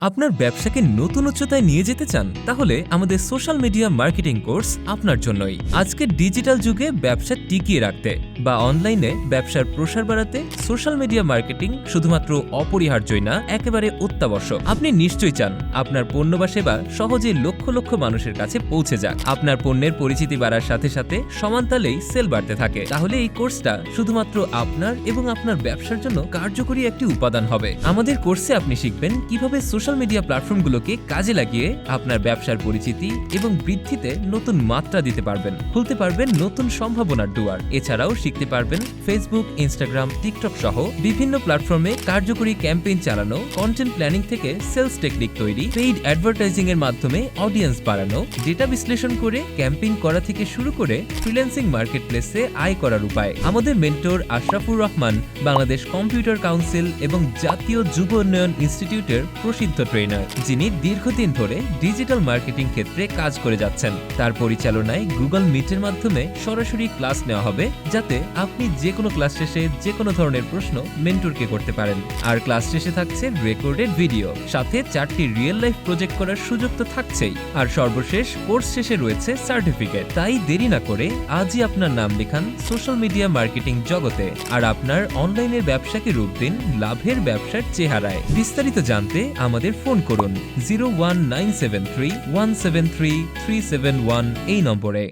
আপনার ব্যবসাকে নতুন উচ্চতায় নিয়ে যেতে চান তাহলে আমাদের সোশ্যাল মিডিয়া মার্কেটিং কোর্স আপনার জন্যই। আজকের ডিজিটাল যুগে ব্যবসা টিকিয়ে রাখতে বা অনলাইনে ব্যবসার প্রসার বাড়াতে সোশ্যাল মিডিয়া মার্কেটিং শুধুমাত্র অপরিহার্যই না, একেবারে অত্যাবশ্যক। আপনি নিশ্চয়ই চান আপনার পণ্য বা সেবা সহজে লক্ষ লক্ষ মানুষের কাছে পৌঁছে যাক। আপনার পণ্যের পরিচিতি বাড়ার সাথে সাথে সমানতালেই সেল বাড়তে থাকে। তাহলে এই কোর্সটা শুধুমাত্র আপনার এবং আপনার ব্যবসার জন্য কার্যকরী একটি উপাদান হবে। আমাদের কোর্সে আপনি শিখবেন কিভাবে সোশ্যাল মিডিয়া প্ল্যাটফর্মগুলোকে কাজে লাগিয়ে আপনার ব্যবসার পরিচিতি এবং বৃদ্ধিতে নতুন মাত্রা দিতে পারবেন, খুলতে পারবেন নতুন সম্ভাবনার দুয়ার। এছাড়াও শিখতে পারবেন ফেসবুক, ইনস্টাগ্রাম, টিকটক সহ বিভিন্ন প্ল্যাটফর্মে কার্যকরী ক্যাম্পেইন চালানো, কন্টেন্ট প্ল্যানিং থেকে সেলস টেকনিক তৈরি, পেইড অ্যাডভার্টাইজিং এর মাধ্যমে অডিয়েন্স বাড়ানো, ডেটা বিশ্লেষণ করে ক্যাম্পেইন করা থেকে শুরু করে ফ্রিল্যান্সিং মার্কেটপ্লেসে আয় করার উপায়। আমাদের mentor Ashrafur Rahman Bangladesh computer council এবং জাতীয় যুব উন্নয়ন ইনস্টিটিউটের প্রসিদ্ধ ট্রেনার, যিনি দীর্ঘদিন ধরে ডিজিটাল মার্কেটিং ক্ষেত্রে কাজ করে যাচ্ছেন। তার পরিচালনায় গুগল মিটের মাধ্যমে সরাসরি ক্লাস নেওয়া হবে, যাতে আপনি যে কোনো ক্লাস শেষে যে কোনো ধরনের প্রশ্ন মেন্টরকে করতে পারেন। আর ক্লাস শেষে থাকছে রেকর্ডেড ভিডিও, সাথে 4টি রিয়েল লাইফ প্রজেক্ট করার সুযোগ তো থাকছেই। আর সর্বশেষ কোর্স শেষে রয়েছে সার্টিফিকেট। তাই দেরি না করে আজই আপনার নাম লেখান সোশ্যাল মিডিয়া মার্কেটিং জগতে, আর আপনার অনলাইনের ব্যবসাকে রূপ দিন লাভের ব্যবসার চেহারায়। বিস্তারিত জানতে আমাদের ফোন করুন 01973 173 371 এই নম্বরে।